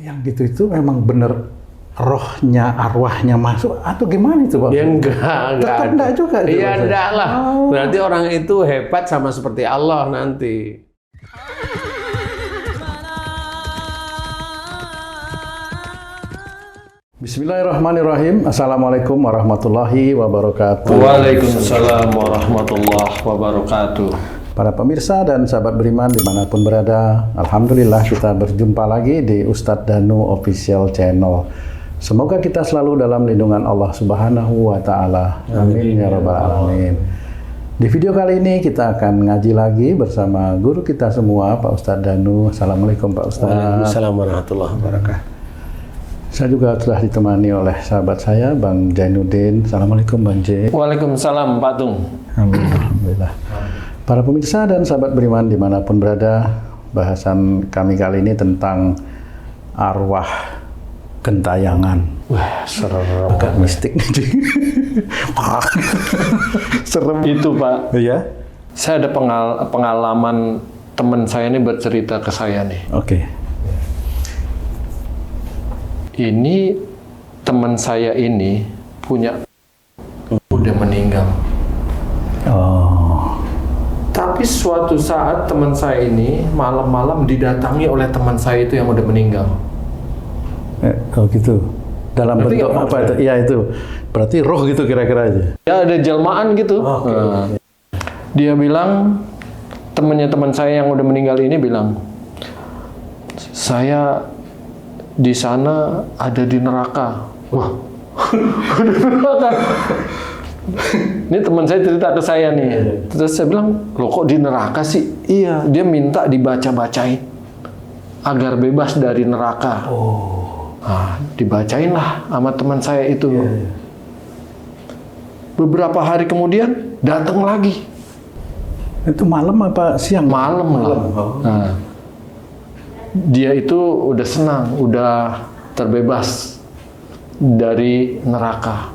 Yang gitu itu memang bener rohnya, arwahnya masuk atau gimana itu Pak? Ya enggak Tetap enggak juga. Iya enggak lah. Berarti orang itu hebat sama seperti Allah nanti. Bismillahirrahmanirrahim. Assalamualaikum warahmatullahi wabarakatuh. Waalaikumsalam warahmatullahi wabarakatuh. Para pemirsa dan sahabat beriman dimanapun berada, alhamdulillah kita berjumpa lagi di Ustadz Danu Official Channel. Semoga kita selalu dalam lindungan Allah Subhanahu wa Ta'ala. Amin ya Rabbal Alamin. Di video kali ini kita akan ngaji lagi bersama guru kita semua, Pak Ustadz Danu. Assalamualaikum Pak Ustadz. Waalaikumsalam warahmatullahi wabarakatuh. Saya juga telah ditemani oleh sahabat saya, Bang Jainuddin. Assalamualaikum Bang J. Waalaikumsalam Pak Tung. Alhamdulillah. Para pemirsa dan sahabat beriman dimanapun berada, bahasan kami kali ini tentang arwah gentayangan. Wah, serem. Agak mistik nih. Serem. Itu Pak. Iya? Saya ada pengalaman teman saya ini bercerita ke saya nih. Oke. Ini teman saya ini punya udah meninggal. Oh. Tapi suatu saat teman saya ini malam-malam didatangi oleh teman saya itu yang udah meninggal. Oh gitu. Dalam Berarti bentuk nggak apa itu? Iya itu. Berarti roh gitu kira-kira aja. Ya ada jelmaan gitu. Oh, okay. Nah, dia bilang, temannya teman saya yang udah meninggal ini bilang, saya di sana ada di neraka. Wah, di neraka. Ini teman saya cerita ke saya nih. Terus saya bilang, loh kok di neraka sih? Iya, dia minta dibaca-bacain agar bebas dari neraka. Oh. Nah, dibacain lah sama teman saya itu. Beberapa hari kemudian datang lagi. Itu malam apa siang? Malam lah. Oh. Nah, dia itu udah senang, udah terbebas dari neraka.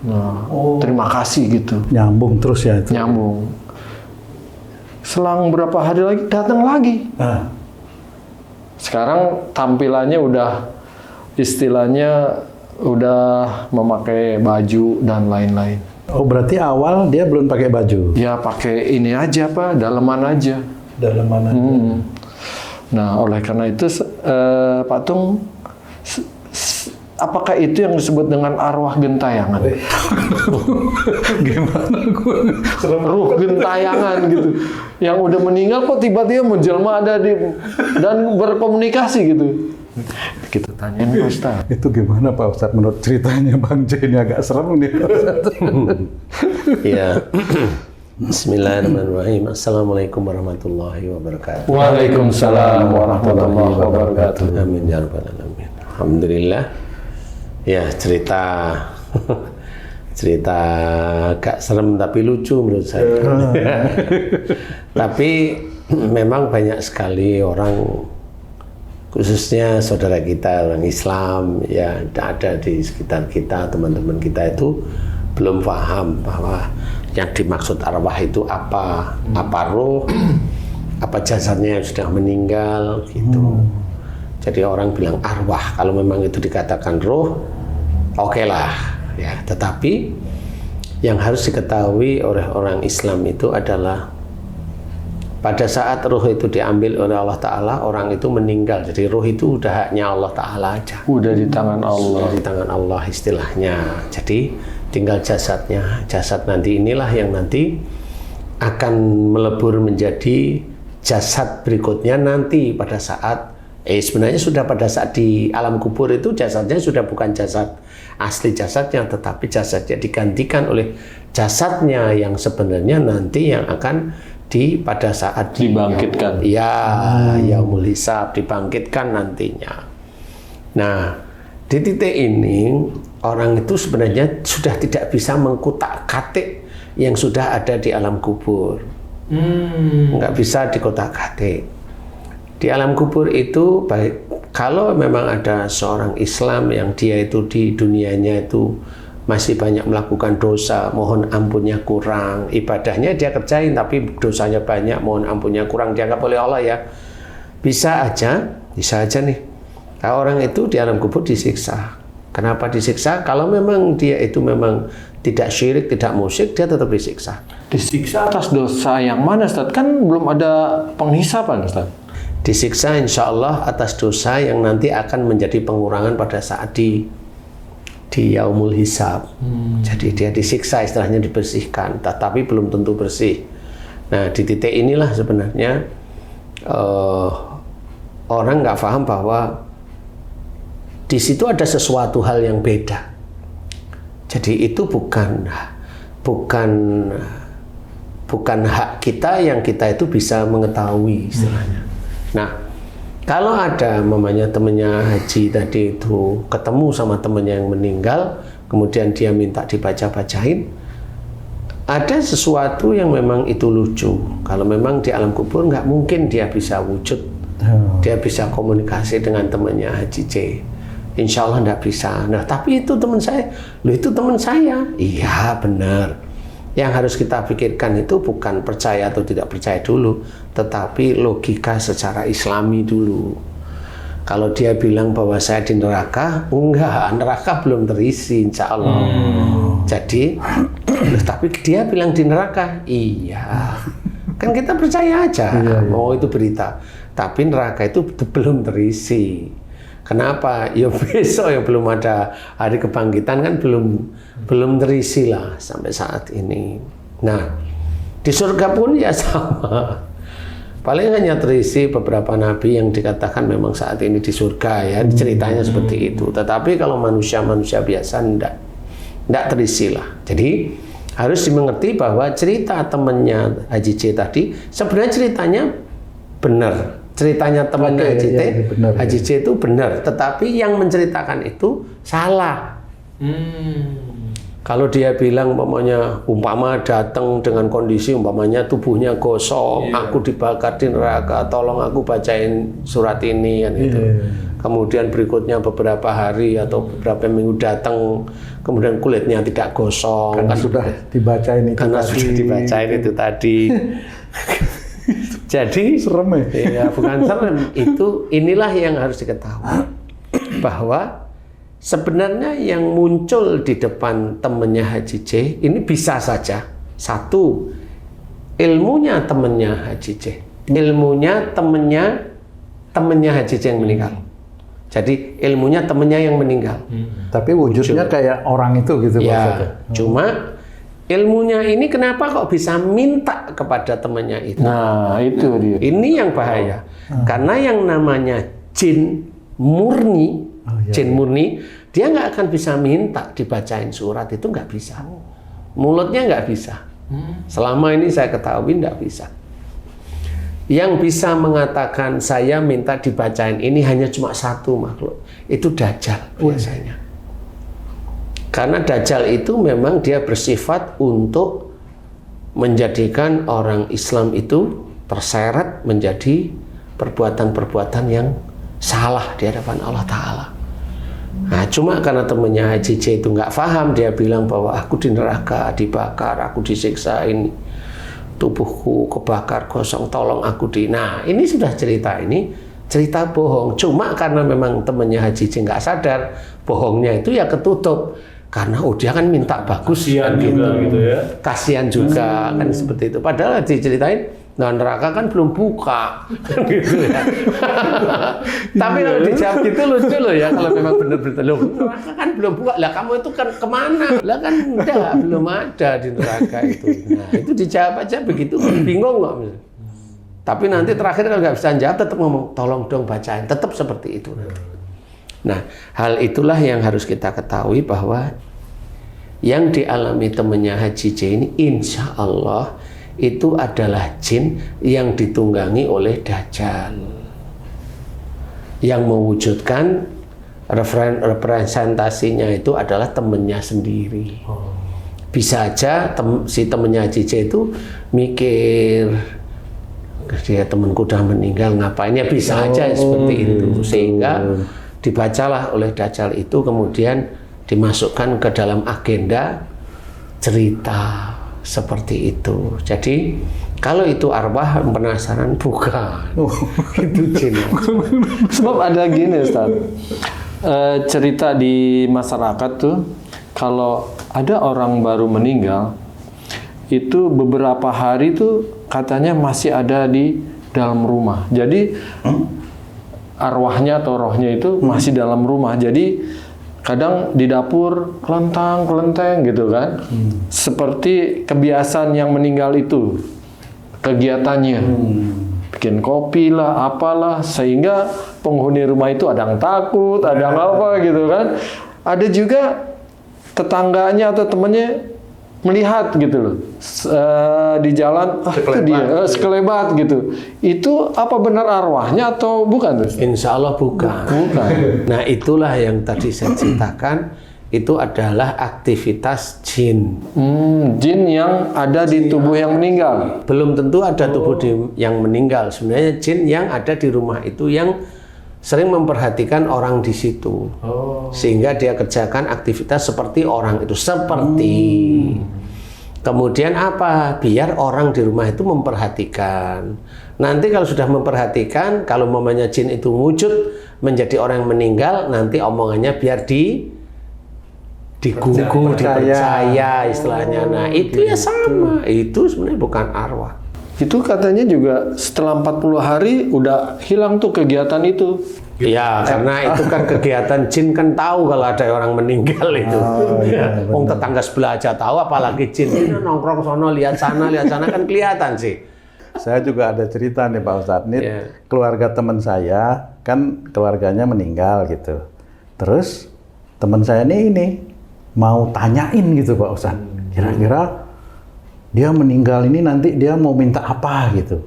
Nah, terima kasih gitu. Nyambung terus ya itu. Nyambung. Selang berapa hari lagi datang lagi. Ah. Sekarang tampilannya udah istilahnya udah memakai baju dan lain-lain. Oh berarti awal dia belum pakai baju? Ya pakai ini aja Pak, daleman aja. Daleman aja. Nah oleh karena itu Pak Tung, apakah itu yang disebut dengan arwah gentayangan? Gimana gue? Ruh gentayangan gitu. Yang udah meninggal kok tiba-tiba menjelma ada di dan berkomunikasi gitu. Kita tanyain Pak Ustaz. Itu gimana Pak Ustadz menurut ceritanya Bang J ini agak serem nih Pak Ustadz. Ya. Bismillahirrahmanirrahim. Assalamualaikum warahmatullahi wabarakatuh. Waalaikumsalam warahmatullahi wabarakatuh. Amin ya rabbal alamin. Alhamdulillah. Ya, cerita agak serem tapi lucu menurut saya. Tapi memang banyak sekali orang, khususnya saudara kita orang Islam ya ada di sekitar kita, teman-teman kita itu belum paham bahwa yang dimaksud arwah itu apa roh, apa jasadnya yang sudah meninggal gitu. Jadi orang bilang arwah, kalau memang itu dikatakan roh, oke lah ya. Tetapi yang harus diketahui oleh orang Islam itu adalah pada saat roh itu diambil oleh Allah Ta'ala, orang itu meninggal. Jadi roh itu udah haknya Allah Ta'ala aja. Udah di tangan Allah. Di tangan Allah istilahnya. Jadi tinggal jasadnya. Jasad nanti inilah yang nanti akan melebur menjadi jasad berikutnya nanti pada saat sebenarnya sudah pada saat di alam kubur itu jasadnya sudah bukan jasad asli jasadnya, tetapi jasadnya digantikan oleh jasadnya yang sebenarnya nanti yang akan pada saat dibangkitkan. Yaumul hisab, dibangkitkan nantinya. Nah, di titik ini orang itu sebenarnya sudah tidak bisa mengkutak-katik yang sudah ada di alam kubur. Nggak bisa dikotak-katik. Di alam kubur itu baik kalau memang ada seorang Islam yang dia itu di dunianya itu masih banyak melakukan dosa, mohon ampunnya kurang, ibadahnya dia kerjain tapi dosanya banyak, mohon ampunnya kurang, dianggap oleh Allah ya bisa aja nih Nah, orang itu di alam kubur disiksa. Kenapa disiksa? Kalau memang dia itu memang tidak syirik, tidak musyrik, dia tetap disiksa. Disiksa atas dosa yang mana, Ustaz? Kan belum ada penghisapan, Ustaz. Disiksa insya Allah atas dosa yang nanti akan menjadi pengurangan pada saat di yaumul hisab. Jadi dia disiksa, istilahnya dibersihkan, tetapi belum tentu bersih. Nah, di titik inilah sebenarnya orang nggak paham bahwa di situ ada sesuatu hal yang beda. Jadi itu bukan hak kita yang kita itu bisa mengetahui istilahnya. Nah, kalau ada mamanya temennya haji tadi itu ketemu sama temennya yang meninggal, kemudian dia minta dibaca-bacain, ada sesuatu yang memang itu lucu. Kalau memang di alam kubur nggak mungkin dia bisa wujud, dia bisa komunikasi dengan temennya Haji C. Insya Allah nggak bisa. Nah, tapi itu teman saya, loh itu teman saya. Iya benar. Yang harus kita pikirkan itu bukan percaya atau tidak percaya dulu, tetapi logika secara Islami dulu. Kalau dia bilang bahwa saya di neraka, enggak, neraka belum terisi insya Allah. Jadi, tapi dia bilang di neraka, iya. Kan kita percaya aja, oh itu berita. Tapi neraka itu belum terisi. Kenapa? Ya besok ya belum ada hari kebangkitan kan belum terisi lah sampai saat ini. Nah, di surga pun ya sama. Paling hanya terisi beberapa nabi yang dikatakan memang saat ini di surga ya, ceritanya seperti itu. Tetapi kalau manusia biasa enggak terisi lah. Jadi harus dimengerti bahwa cerita temannya Haji C tadi sebenarnya ceritanya benar. Ceritanya temannya Haji C itu benar, tetapi yang menceritakan itu salah. Kalau dia bilang umpama datang dengan kondisi umpamanya tubuhnya gosong, aku dibakar di neraka, tolong aku bacain surat ini kan itu. Kemudian berikutnya beberapa hari atau beberapa minggu datang, kemudian kulitnya tidak gosong karena sudah dibacain itu tadi. Jadi serem ya, bukan serem, inilah yang harus diketahui bahwa sebenarnya yang muncul di depan temannya Haji C ini bisa saja satu ilmunya temannya Haji C, ilmunya temannya Haji C yang meninggal. Jadi ilmunya temannya yang meninggal. Tapi wujudnya kayak orang itu gitu ya. Cuma ilmunya ini kenapa kok bisa minta kepada temannya itu? Nah, itu dia. Ini yang bahaya. Karena yang namanya jin murni, jin murni, dia nggak akan bisa minta dibacain surat, itu nggak bisa. Mulutnya nggak bisa. Selama ini saya ketahui nggak bisa. Yang bisa mengatakan saya minta dibacain ini hanya cuma satu makhluk. Itu Dajjal biasanya. Karena Dajjal itu memang dia bersifat untuk menjadikan orang Islam itu terseret menjadi perbuatan-perbuatan yang salah di hadapan Allah Ta'ala. Nah, cuma karena temannya Haji C itu nggak paham, dia bilang bahwa aku di neraka, dibakar, aku disiksa, ini tubuhku kebakar gosong, tolong aku Nah, ini sudah cerita bohong. Cuma karena memang temannya Haji C nggak sadar, bohongnya itu ya ketutup. Karena dia kan minta bagus kasihan kan juga gitu ya. Kasihan juga kan seperti itu. Padahal diceritain, nah neraka kan belum buka kan gitu ya. Tapi kalau dijawab gitu lucu loh ya, kalau memang benar-benar loh, neraka kan belum buka. Lah kamu itu kan kemana? Lah kan enggak, belum ada di neraka itu. Nah, itu dijawab aja begitu, bingung kok. Tapi nanti terakhir kalau nggak bisa jawab tetap ngomong, tolong dong bacain, tetap seperti itu. Nah, hal itulah yang harus kita ketahui bahwa yang dialami temannya Haji C ini insya Allah itu adalah jin yang ditunggangi oleh Dajjal yang mewujudkan representasinya itu adalah temannya sendiri. Bisa aja si temannya Haji C itu mikir dia temanku udah meninggal ngapain ya, bisa aja seperti itu sehingga dibacalah oleh Dajjal itu kemudian dimasukkan ke dalam agenda cerita seperti itu. Jadi Kalau itu arwah penasaran, bukan. Itu jin. Sebab ada gini Ustaz, cerita di masyarakat tuh, kalau ada orang baru meninggal, itu beberapa hari tuh katanya masih ada di dalam rumah. Jadi arwahnya atau rohnya itu masih dalam rumah. Jadi kadang di dapur kelentang-kelenteng gitu kan. Seperti kebiasaan yang meninggal itu. Kegiatannya. Bikin kopi lah, apalah. Sehingga penghuni rumah itu ada yang takut, ada yang apa gitu kan. Ada juga tetangganya atau temannya melihat gitu loh. Di jalan, itu dia, sekelebat gitu. Itu apa benar arwahnya atau bukan? Insya Allah bukan. Nah itulah yang tadi saya ceritakan, itu adalah aktivitas jin. Jin yang ada di tubuh yang meninggal. Belum tentu ada tubuh yang meninggal. Sebenarnya jin yang ada di rumah itu yang sering memperhatikan orang di situ. Sehingga dia kerjakan aktivitas seperti orang itu. Kemudian apa? Biar orang di rumah itu memperhatikan. Nanti kalau sudah memperhatikan, kalau mamanya jin itu wujud menjadi orang yang meninggal, nanti omongannya biar digugu, dipercaya istilahnya. Nah itu ya sama, itu sebenarnya bukan arwah. Itu katanya juga setelah 40 hari udah hilang tuh kegiatan itu. Ya karena itu kan kegiatan jin kan tahu kalau ada orang meninggal itu. Wong tetangga sebelah aja tahu, apalagi jin. Nongkrong sono lihat sana kan kelihatan sih. Saya juga ada cerita nih Pak Ustadz. Ini keluarga teman saya kan keluarganya meninggal gitu. Terus teman saya ini mau tanyain gitu Pak Ustadz, kira-kira dia meninggal ini nanti dia mau minta apa gitu.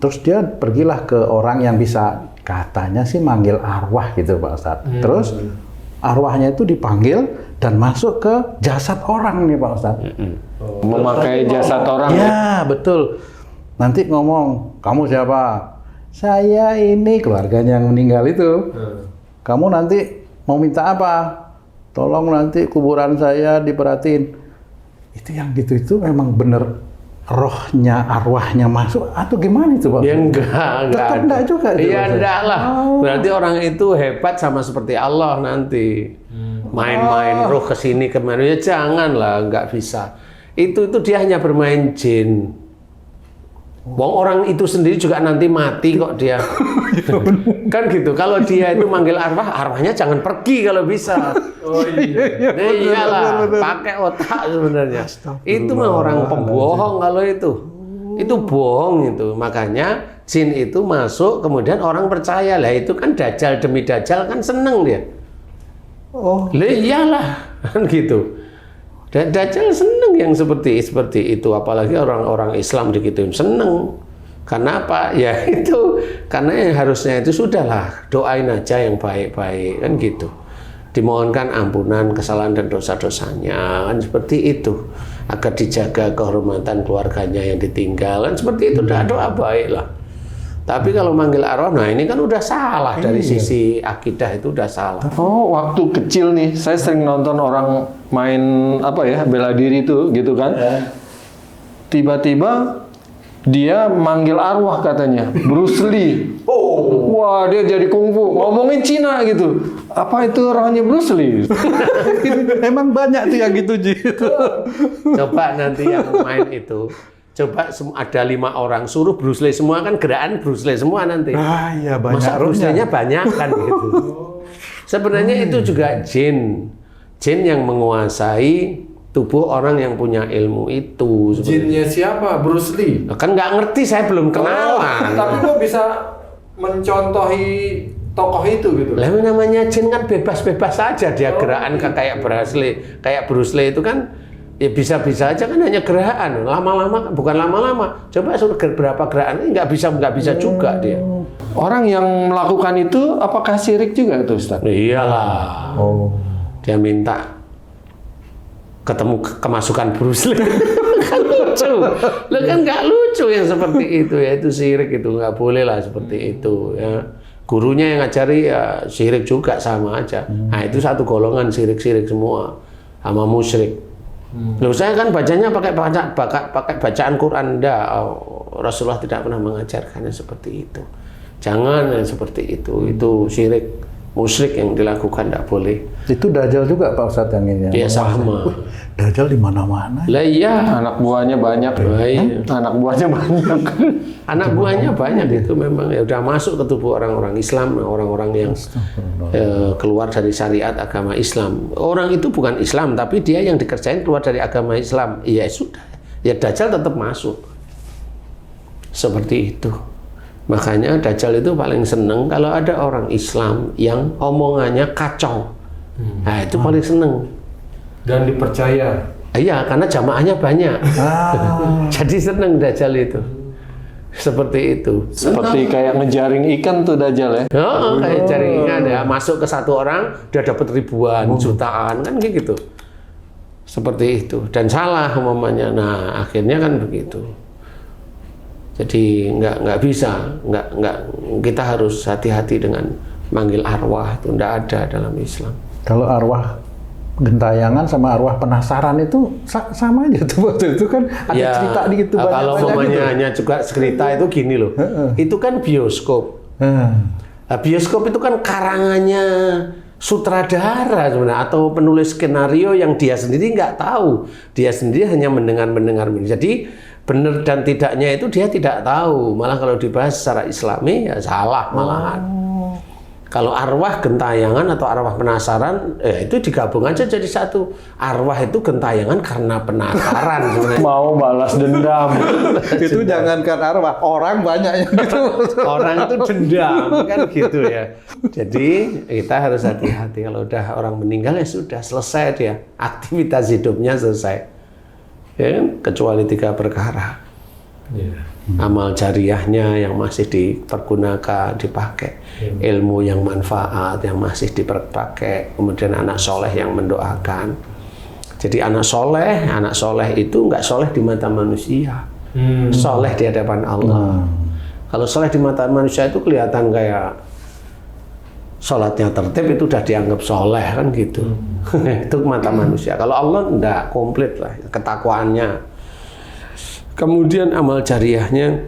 Terus dia pergilah ke orang yang bisa, katanya sih manggil arwah gitu Pak Ustadz. Terus arwahnya itu dipanggil dan masuk ke jasad orang nih Pak Ustadz. Memakai jasad orang. Ya betul. Nanti ngomong, kamu siapa? Saya ini, keluarganya yang meninggal itu. Kamu nanti mau minta apa? Tolong nanti kuburan saya diperhatiin. Itu yang gitu itu memang bener rohnya, arwahnya masuk atau gimana itu Pak? Ya enggak enggak juga itu. Iya enggak lah. Berarti orang itu hebat sama seperti Allah nanti. Main-main roh ke sini kemana, ya janganlah, enggak bisa. Itu dia hanya bermain jin. Wong orang itu sendiri juga nanti mati kok dia. Kan gitu. Kalau dia itu manggil arwah, arwahnya jangan pergi kalau bisa. Nah, iyalah, pakai otak sebenarnya. Itu mah orang pembohong kalau itu. Itu bohong itu. Makanya jin itu masuk, kemudian orang percaya lah. Itu kan dajjal demi dajjal kan seneng dia. Lah iyalah, kan gitu. Dan dajjal seneng yang seperti itu, apalagi orang-orang Islam digituin seneng. Karena apa? Ya itu, karena yang harusnya itu sudahlah, doain aja yang baik-baik kan gitu. Dimohonkan ampunan kesalahan dan dosa-dosanya kan seperti itu, agar dijaga kehormatan keluarganya yang ditinggal kan seperti itu, doa baik lah. Tapi kalau manggil arwah, nah ini kan udah salah dari sisi akidah, itu udah salah. Oh, waktu kecil nih, saya sering nonton orang main apa ya, bela diri tuh gitu kan. Tiba-tiba dia manggil arwah katanya, Bruce Lee. Wah, dia jadi kungfu, ngomongin Cina gitu. Apa itu rohnya Bruce Lee? Emang banyak tuh yang gitu Ji. Coba nanti yang main itu. Coba ada 5 orang, suruh Bruce Lee semua, kan gerakan Bruce Lee semua nanti. Iya banyak. Masa Bruce Lee-nya banyak kan gitu. Sebenarnya itu juga jin yang menguasai tubuh orang yang punya ilmu itu. Jinnya siapa? Bruce Lee? Kan nggak ngerti, saya belum kenalan. Tapi kok bisa mencontohi tokoh itu gitu? Lah namanya jin kan bebas-bebas saja dia gerakan kayak Bruce Lee itu kan. Ya bisa-bisa aja kan, hanya gerakan. Lama-lama, bukan lama-lama. Coba suruh berapa gerakan, nggak bisa juga dia. Orang yang melakukan itu apakah syirik juga tuh Ustaz? Iyalah. Dia minta ketemu kemasukan Bruce Lee. Kan lucu. Lo kan nggak lucu yang seperti itu ya, itu syirik, itu nggak boleh lah seperti itu ya. Gurunya yang ngajari ya syirik juga sama aja. Nah itu satu golongan syirik-syirik semua sama musyrik. Loh, saya kan bacanya pakai bacaan Quran. Enggak, Rasulullah tidak pernah mengajarkannya seperti itu. Jangan yang seperti itu. Itu syirik, musyrik yang dilakukan, tidak boleh. Itu Dajjal juga Pak Ustadz yang ini. Iya, sama. Dajjal di mana-mana. Lah iya, Anak buahnya banyak. iya. Anak buahnya banyak. Anak buahnya banyak itu memang ya udah masuk ke tubuh orang-orang Islam, orang-orang yang keluar dari syariat agama Islam. Orang itu bukan Islam, tapi dia yang dikerjain keluar dari agama Islam. Ya sudah, ya Dajjal tetap masuk. Seperti itu. Makanya Dajjal itu paling seneng kalau ada orang Islam yang omongannya kacau. Nah itu paling seneng. Dan dipercaya. Iya, karena jamaahnya banyak. Jadi seneng Dajjal itu. Seperti itu. Seperti kayak ngejaring ikan tuh Dajjal ya. Kayak jaringan ya, masuk ke satu orang dia dapat ribuan, jutaan kan kayak gitu. Seperti itu. Dan salah umpamanya. Nah, akhirnya kan begitu. Jadi nggak bisa, kita harus hati-hati dengan manggil arwah, itu nggak ada dalam Islam. Kalau arwah gentayangan sama arwah penasaran itu sama aja tuh, waktu itu kan ada Ya, cerita dikit tuh banyak-banyak kalau gitu. mamanya hanya juga cerita itu gini loh, itu kan bioskop. Nah, bioskop itu kan karangannya sutradara sebenarnya atau penulis skenario yang dia sendiri nggak tahu, dia sendiri hanya mendengar. Jadi benar dan tidaknya itu dia tidak tahu. Malah kalau dibahas secara Islami ya salah malahan. Kalau arwah gentayangan atau arwah penasaran, itu digabung aja jadi satu. Arwah itu gentayangan karena penasaran sebenarnya. Mau balas dendam. Itu jangankan arwah, orang banyak yang gitu. Orang itu dendam kan gitu ya. Jadi kita harus hati-hati kalau udah orang meninggal ya sudah selesai dia. Aktivitas hidupnya selesai. Ya, kecuali 3 perkara. Amal jariahnya yang masih dipergunakan, dipakai, ilmu yang manfaat yang masih dipakai, kemudian anak soleh yang mendoakan. Jadi anak soleh itu nggak soleh di mata manusia, soleh di hadapan Allah. Kalau soleh di mata manusia itu kelihatan kayak sholatnya tertib, itu udah dianggap soleh kan gitu. Itu mata manusia. Kalau Allah enggak, komplit lah ketakwaannya. Kemudian amal jariahnya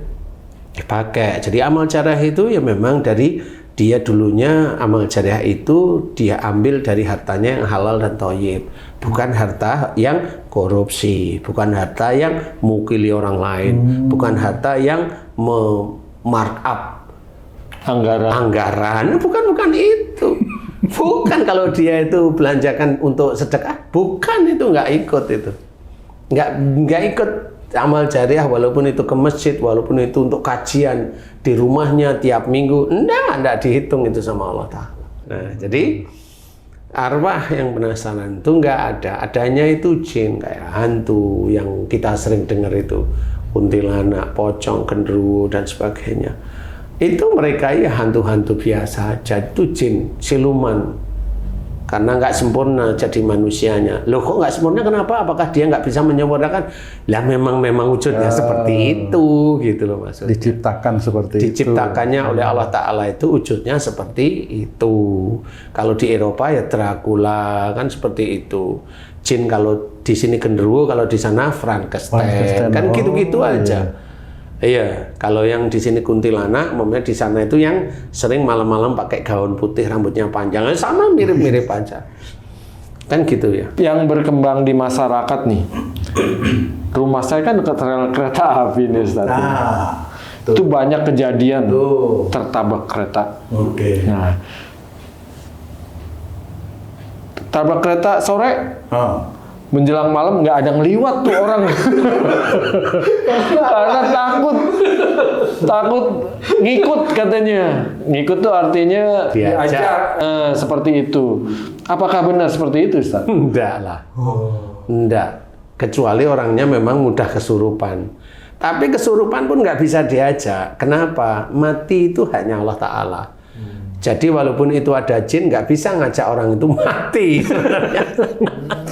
dipakai. Jadi amal jariah itu ya memang dari dia dulunya amal jariah itu dia ambil dari hartanya yang halal dan thayyib, bukan harta yang korupsi, bukan harta yang mewakili orang lain, bukan harta yang markup anggaran, bukan itu. Bukan kalau dia itu belanjakan untuk sedekah, bukan, itu nggak ikut itu, nggak ikut amal jariah, walaupun itu ke masjid, walaupun itu untuk kajian di rumahnya tiap minggu, enggak dihitung itu sama Allah Ta'ala. Nah, jadi arwah yang penasaran itu enggak ada, adanya itu jin kayak hantu yang kita sering dengar itu, kuntilanak, pocong, genderuwo dan sebagainya. Itu mereka ya hantu-hantu biasa aja, itu jin, siluman. Karena nggak sempurna jadi manusianya. Loh kok nggak sempurna, kenapa? Apakah dia nggak bisa menyempurnakan? Lah memang wujudnya seperti itu, gitu loh maksudnya. Diciptakan seperti itu. Diciptakannya oleh Allah Ta'ala itu wujudnya seperti itu. Kalau di Eropa ya Dracula, kan seperti itu. Jin kalau di sini genderuwo, kalau di sana Frankenstein. Kan gitu-gitu aja. Iya, kalau yang di sini kuntilanak, momennya di sana itu yang sering malam-malam pakai gaun putih, rambutnya panjang, sama mirip-mirip aja. Kan gitu ya. Yang berkembang di masyarakat nih, rumah saya kan dekat rel kereta api nih Ustaz. Itu banyak kejadian tertabrak kereta. Nah, tabrak kereta sore. Menjelang malam nggak ada ngeliwat tuh orang. Karena takut ngikut katanya. Ngikut tuh artinya diajak. Seperti itu. Apakah benar seperti itu, Ustaz? Enggak lah. Enggak. Kecuali orangnya memang mudah kesurupan. Tapi kesurupan pun nggak bisa diajak. Kenapa? Mati itu hanya Allah Ta'ala. Jadi walaupun itu ada jin, nggak bisa ngajak orang itu mati.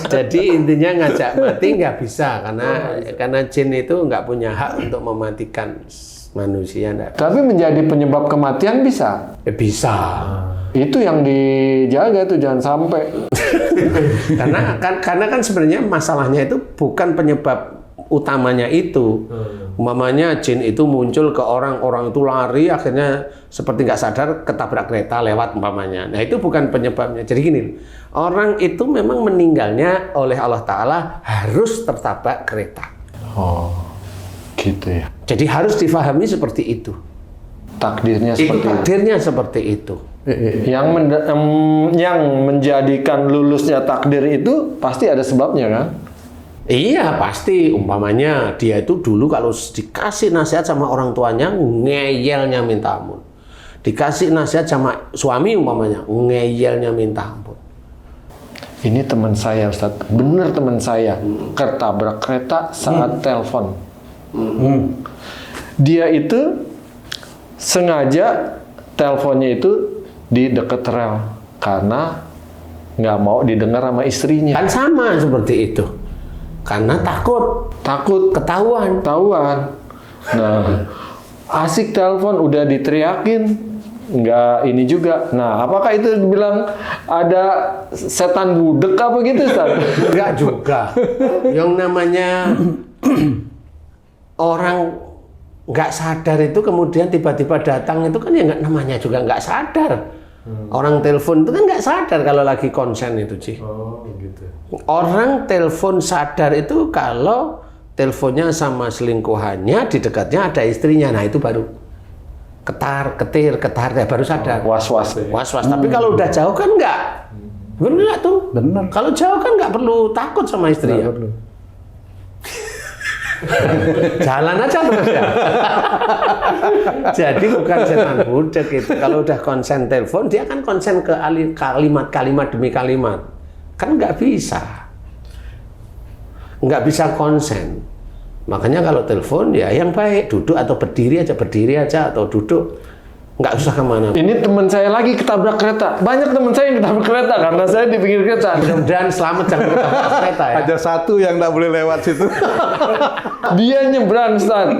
Jadi intinya ngajak mati nggak bisa, karena jin itu nggak punya hak untuk mematikan manusia enggak. Tapi menjadi penyebab kematian bisa. Bisa. Itu yang dijaga tuh, jangan sampai. karena kan sebenarnya masalahnya itu bukan penyebab utamanya itu. Umpamanya jin itu muncul ke orang itu lari, akhirnya seperti nggak sadar ketabrak kereta lewat umpamanya. Nah itu bukan penyebabnya. Jadi gini, orang itu memang meninggalnya oleh Allah Ta'ala harus tertabrak kereta. Oh, gitu ya. Jadi harus difahami seperti itu. Takdirnya Itu seperti itu. takdirnya seperti itu. Yang menjadikan lulusnya takdir itu pasti ada sebabnya kan? Iya pasti, umpamanya dia itu dulu kalau dikasih nasihat sama orang tuanya ngeyelnya minta ampun. Dikasih nasihat sama suami umpamanya ngeyelnya minta ampun. Ini teman saya Ustaz, bener teman saya ketabrak kereta saat telepon. Dia itu sengaja teleponnya itu di dekat rel karena nggak mau didengar sama istrinya. Kan sama seperti itu. Karena takut ketahuan. Nah, asik telepon udah diteriakin, nggak ini juga. Nah, apakah itu dibilang ada setan budek apa gitu, Ustaz? Enggak juga. Yang namanya orang nggak sadar itu kemudian tiba-tiba datang itu kan ya nggak, namanya juga nggak sadar. Orang telepon itu kan nggak sadar kalau lagi konsen itu, Ci. Oh, gitu. Orang telepon sadar itu kalau teleponnya sama selingkuhannya, di dekatnya ada istrinya. Nah, itu baru ketir, ya baru sadar. Was-was. Was-was. Tapi kalau udah jauh kan enggak. Bener nggak tuh? Bener. Kalau jauh kan nggak perlu takut sama istri ya. Jalan aja terus ya. Jadi bukan setan budek itu. Kalau udah konsen telepon, dia kan konsen ke kalimat demi kalimat. Kan nggak bisa konsen. Makanya kalau telepon ya yang baik duduk atau berdiri aja atau duduk. Nggak usah kemana. Ini teman saya lagi ketabrak kereta. Banyak teman saya yang ketabrak kereta karena saya di pinggir kereta. Mudah-mudahan selamat jangan ketabrak kereta ya. Ada satu yang nggak boleh lewat situ. Dia nyebrang, Ustaz.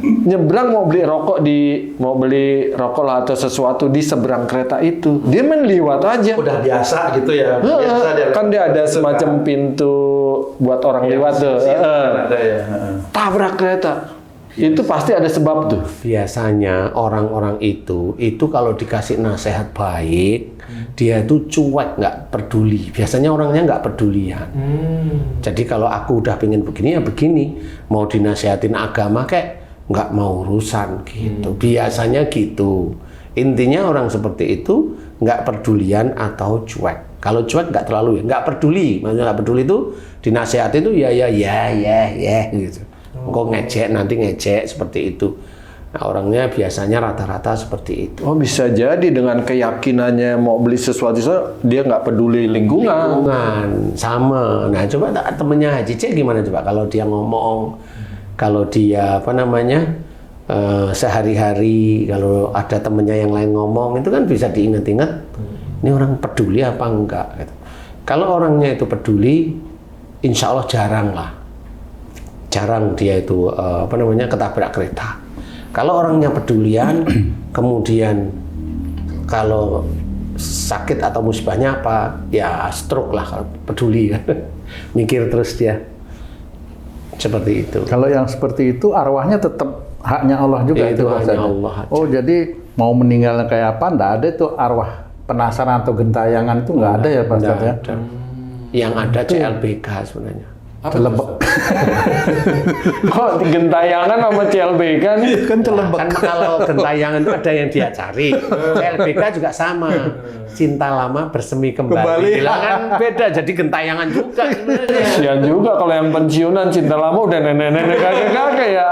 Nyebrang mau beli rokok lah atau sesuatu di seberang kereta itu. Dia main liwat aja. Udah biasa gitu ya. Biasa dia Kan dia ada semacam pintu buat orang lewat tuh. Ada ya. Tabrak kereta. Itu pasti ada sebab tuh. Biasanya orang-orang itu kalau dikasih nasihat baik, dia itu cuek, nggak peduli. Biasanya orangnya nggak pedulian. Jadi kalau aku udah pengen begini ya begini, mau dinasihatin agama kayak nggak mau urusan gitu. Biasanya gitu. Intinya orang seperti itu nggak pedulian atau cuek. Kalau cuek nggak terlalu ya, nggak peduli. Maksudnya nggak peduli itu dinasihati itu ya gitu. Kok ngejek seperti itu. Nah, orangnya biasanya rata-rata seperti itu. Oh, bisa jadi dengan keyakinannya mau beli sesuatu dia nggak peduli lingkungan. Sama. Nah, coba temennya Haji C gimana coba kalau dia ngomong, kalau dia sehari-hari kalau ada temennya yang lain ngomong itu kan bisa diingat-ingat. Ini orang peduli apa enggak? Gitu. Kalau orangnya itu peduli, insya Allah jarang dia itu ketabrak kereta. Kalau orangnya pedulian, kemudian kalau sakit atau musibahnya apa, ya stroke lah kalau peduli kan. Mikir terus dia. Seperti itu. Kalau yang seperti itu arwahnya tetap haknya Allah juga Ya, itu haknya maksudnya. Allah aja. Oh, jadi mau meninggalnya kayak apa enggak ada itu arwah penasaran atau gentayangan itu enggak ada ya Pak Ustadz ya. Ada. Yang ada CLBK sebenarnya. Celebek. Kok gentayangan sama CLBK nih? Kan celebek. Kan kalau gentayangan itu ada yang dia cari. CLBK juga sama. Cinta lama bersemi kembali. Kan beda, jadi gentayangan juga sebenarnya. Kasian juga kalau yang pensiunan cinta lama udah nenek-nenek kakek-kakek ya.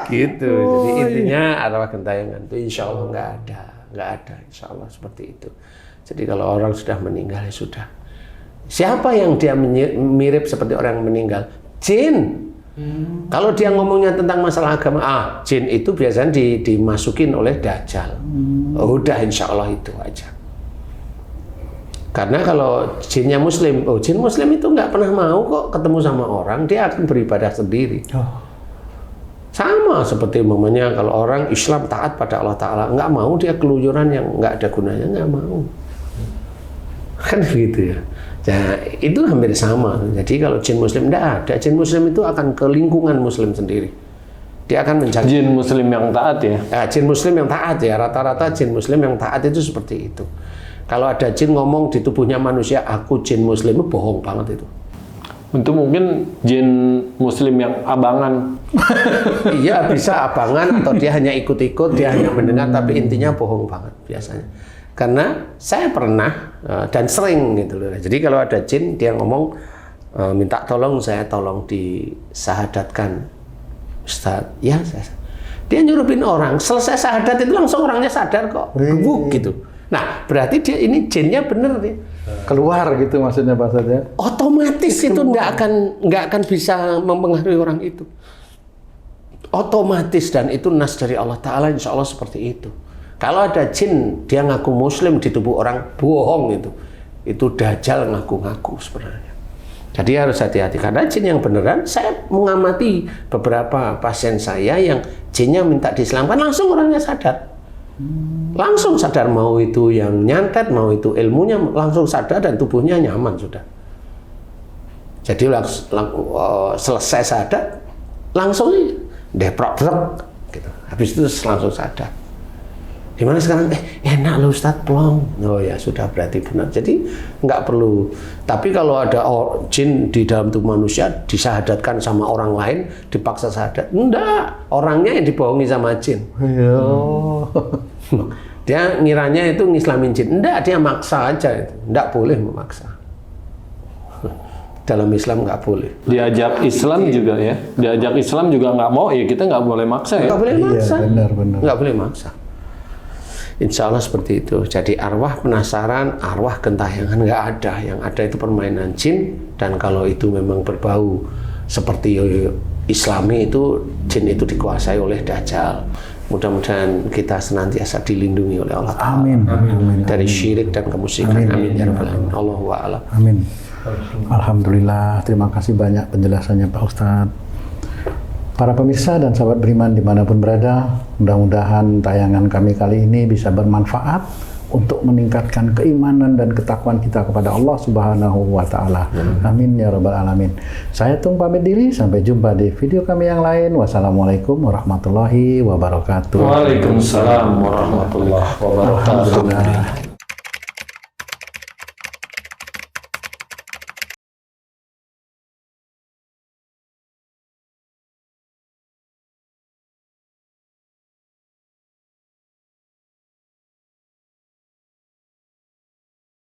Gitu. Jadi intinya arwah gentayangan itu insya Allah nggak ada. Insya Allah seperti itu. Jadi kalau orang sudah meninggal ya sudah. Siapa yang dia mirip seperti orang yang meninggal? Jin. Kalau dia ngomongnya tentang masalah agama, jin itu biasanya dimasukin oleh Dajjal. Udah insya Allah itu aja. Karena kalau jinnya Muslim, jin Muslim itu nggak pernah mau kok ketemu sama orang, dia akan beribadah sendiri. Sama seperti umpamanya kalau orang Islam taat pada Allah Ta'ala, nggak mau dia keluyuran yang nggak ada gunanya, nggak mau. Kan begitu ya. Nah, itu hampir sama. Jadi kalau jin muslim tidak ada. Jin muslim itu akan ke lingkungan muslim sendiri. Dia akan mencari Jin muslim yang taat ya? Jin muslim yang taat ya. Rata-rata jin muslim yang taat itu seperti itu. Kalau ada jin ngomong di tubuhnya manusia, aku jin muslim, itu bohong banget itu. Itu mungkin jin muslim yang abangan. Iya, bisa abangan atau dia hanya ikut-ikut, dia hanya mendengar, tapi intinya bohong banget biasanya. Karena saya pernah dan sering gitu loh. Jadi kalau ada jin dia ngomong minta tolong, saya tolong disahadatkan Ustaz. Ya, dia nyurupin orang, selesai sahadat itu langsung orangnya sadar kok. Gebuk gitu. Nah, berarti dia ini jinnya bener nih. Keluar gitu maksudnya Pak Ustadz ya? Otomatis itu nggak akan bisa mempengaruhi orang itu. Otomatis, dan itu nas dari Allah Ta'ala, insya Allah seperti itu. Kalau ada jin dia ngaku muslim di tubuh orang, bohong itu. Itu dajjal ngaku-ngaku sebenarnya. Jadi harus hati-hati, karena jin yang beneran, saya mengamati beberapa pasien saya yang jinnya minta diselamatkan, langsung orangnya sadar. Langsung sadar, mau itu yang nyantet, mau itu ilmunya, langsung sadar dan tubuhnya nyaman sudah. Jadi selesai sadar, langsung deprok gitu. Habis itu langsung sadar. Gimana sekarang? Enak loh Ustadz, plong. Oh ya sudah, berarti benar. Jadi nggak perlu. Tapi kalau ada jin di dalam tubuh manusia disahadatkan sama orang lain, dipaksa sahadat, enggak. Orangnya yang dibohongi sama jin. Dia ngiranya itu ngislamin jin. Enggak, dia maksa aja itu. Enggak boleh memaksa. Dalam Islam nggak boleh. Diajak Islam juga ya. Diajak Islam juga nggak mau ya, kita nggak boleh maksa ya. Nggak boleh maksa. Iya, benar. Nggak boleh maksa. Insya Allah seperti itu. Jadi arwah penasaran, arwah gentayangan nggak ada. Yang ada itu permainan jin. Dan kalau itu memang berbau seperti Islami, itu jin itu dikuasai oleh dajjal. Mudah-mudahan kita senantiasa dilindungi oleh Allah Ta'ala. Amin. Dari syirik dan kemusyrikan. Amin. Ya Rabbal Alamin. Allahu a'lam. Amin. Alhamdulillah, terima kasih banyak penjelasannya Pak Ustadz. Para pemirsa dan sahabat beriman dimanapun berada, mudah-mudahan tayangan kami kali ini bisa bermanfaat untuk meningkatkan keimanan dan ketakwaan kita kepada Allah Subhanahu wa Ta'ala. Amin ya Rabbal Alamin. Saya Tung pamit diri, sampai jumpa di video kami yang lain. Wassalamualaikum warahmatullahi wabarakatuh. Waalaikumsalam warahmatullahi wabarakatuh. Alhamdulillah.